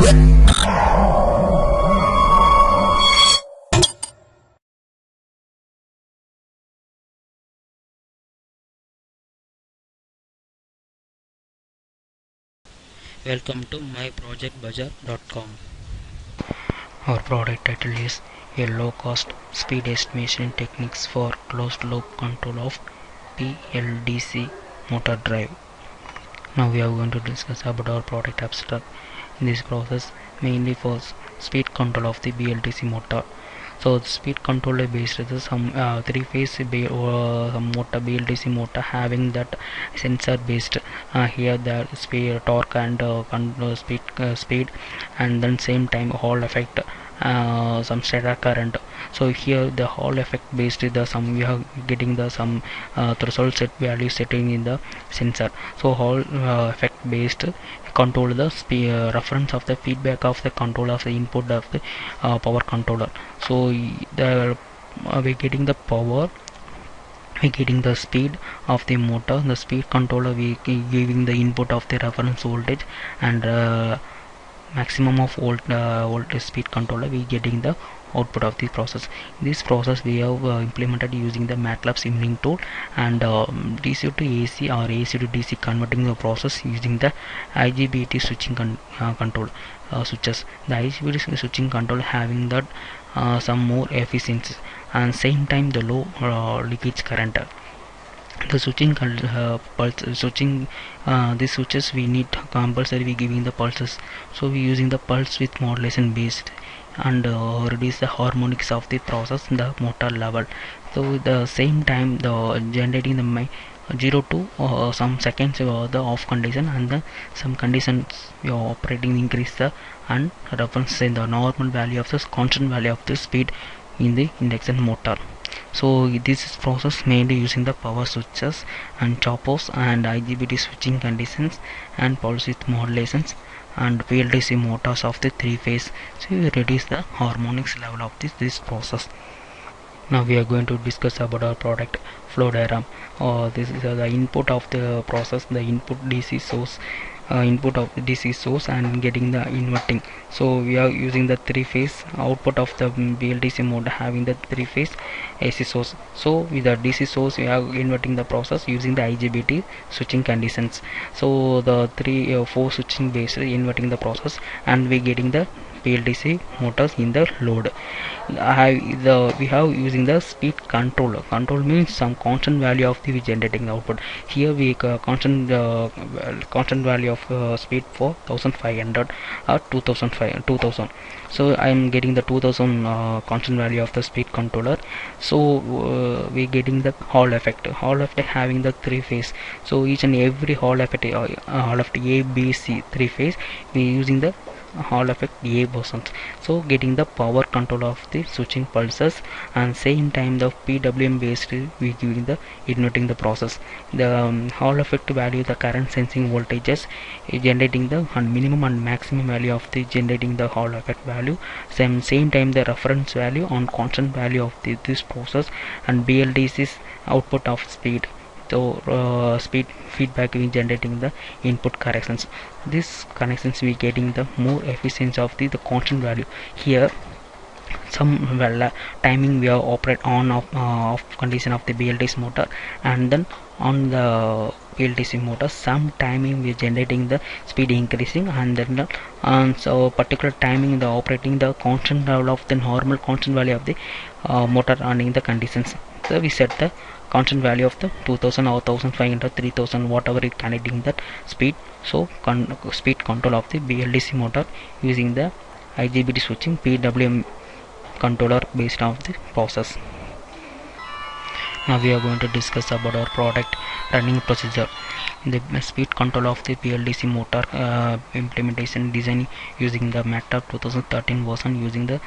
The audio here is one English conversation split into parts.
Welcome to myprojectbazaar.com. Our product title is a low-cost speed estimation techniques for closed-loop control of Bldc motor drive. Now we are going to discuss about our product abstract. In this process, mainly for speed control of the Bldc motor. So the speed controller based is some three-phase motor, Bldc motor having that sensor based. Here the speed, torque and speed, and then same time Hall effect, some stator current. So here the Hall effect based is the some we are getting the some threshold set value setting in the sensor. So Hall effect based control the reference of the feedback of the control of the input of the power controller. So we're getting the power, we getting the speed of the motor, the speed controller we giving the input of the reference voltage, and maximum of voltage speed controller we getting the output of the process. This process we have implemented using the MATLAB simulating tool, and DC to AC or AC to DC converting the process using the Igbt switching control switches. The Igbt switching control having that some more efficiency and same time the low leakage current. The switching these switches we need compulsory we giving the pulses. So we using the pulse width modulation based, and reduce the harmonics of the process the motor level. So the same time the generating the 0 to some seconds the off condition, and the some conditions we are operating increase the and reference in the normal value of the constant value of the speed in the induction motor. So this is process mainly using the power switches and choppers and Igbt switching conditions and pulse width modulations and Bldc motors of the three-phase. So we reduce the harmonics level of this process. Now we are going to discuss about our product flow diagram. This is the input of the process, the input DC source, input of the DC source and getting the inverting. So we are using the three-phase output of the Bldc motor having the three-phase AC source. So with the DC source we are inverting the process using the Igbt switching conditions. So the 4 switching based inverting the process, and we getting the Bldc motors in the load. We have using the speed control. Control means some constant value of the generating output. Here we constant value of speed for 1500 or 2000. So I am getting the 2000 constant value of the speed controller. So we getting the Hall effect. Hall effect having the three-phase. So each and every Hall effect, Hall effect A, B, C, three-phase, we using the Hall effect A bosons. So getting the power control of the switching pulses, and same time the PWM based we giving the inverting the process. The Hall effect value the current sensing voltages generating the minimum and maximum value of the generating the Hall effect value. Same time the reference value on constant value of this process, and Bldc's output of speed. So speed feedback we generating the input corrections. This connections we getting the more efficiency of the constant value. Here some timing we are operate on off condition of the Bldc motor, and then on the Bldc motor some timing we are generating the speed increasing, and then so particular timing the operating the constant level of the normal constant value of the motor running the conditions. So we set the constant value of the 2000 or 1500, 3000, whatever it connecting that speed. So speed control of the Bldc motor using the Igbt switching PWM controller based on the process. Now we are going to discuss about our product running procedure. The speed control of the Bldc motor implementation design using the MATLAB 2013 version using the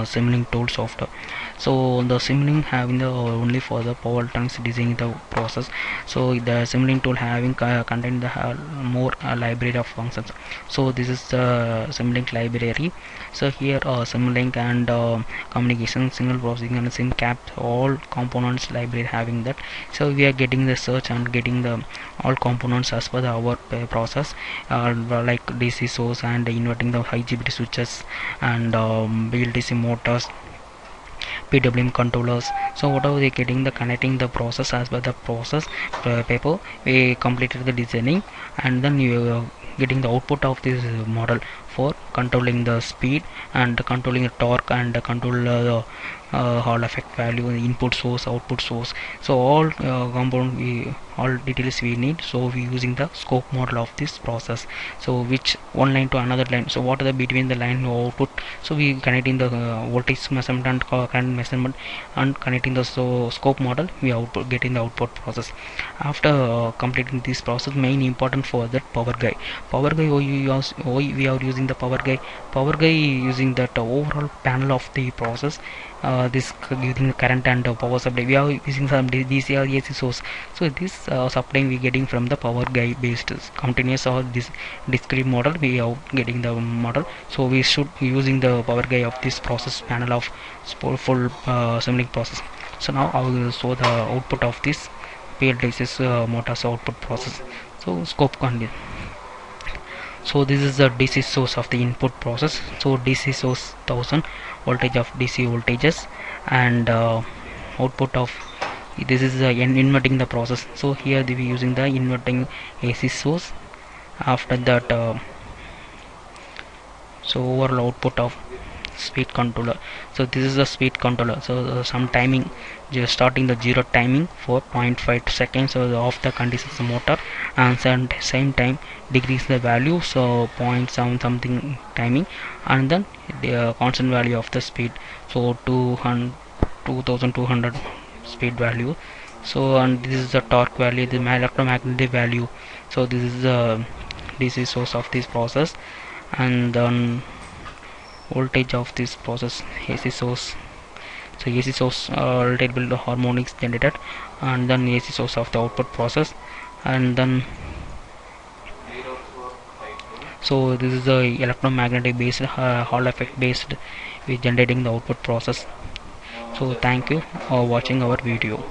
simulating tool software. So the simulating having the only for the power electronics design the process. So the simulating tool having contain the more library of functions. So this is the simulating library. So here simulating and communication, signal processing and SynCap, all components library having that. So we are getting the search and getting the all all components as per the our process, like DC source and inverting the Igbt switches and Bldc motors, PWM controllers. So whatever they getting the connecting the process as per the process paper, we completed the designing, and then you getting the output of this model for controlling the speed and controlling the torque and control the Hall effect value, input source, output source. So all component all details we need. So we using the scope model of this process. So which one line to another line. So what are the between the line output. So we connecting the voltage measurement and current measurement and connecting the scope model. We output getting the output process. After completing this process, main important for that power guide. Power guide we are using the power guide. Power guide using that overall panel of the process. This using the current and power supply. We are using some DC or AC source. So this supply we getting from the power guide based continuous or this discrete model. We are getting the model. So we should be using the power guide of this process panel of full assembling process. So now I will show the output of this PLDC motors output process. So scope condition. So this is the DC source of the input process. So DC source 1000 voltage of DC voltages, and output of this is inverting the process. So here they be using the inverting AC source. After that so overall output of speed controller. So this is the speed controller. So some timing, just starting the 0 timing for 0.5 seconds. So off the conditions motor, and same time decrease the value, so 0.7 something timing, and then the constant value of the speed, so 2200 speed value. So and this is the torque value, the electromagnetic value. So this is the DC source of this process, and then voltage of this process AC source. So AC source voltage will the harmonics generated, and then AC source of the output process, and then so this is the electromagnetic based Hall effect based with generating the output process. So thank you for watching our video.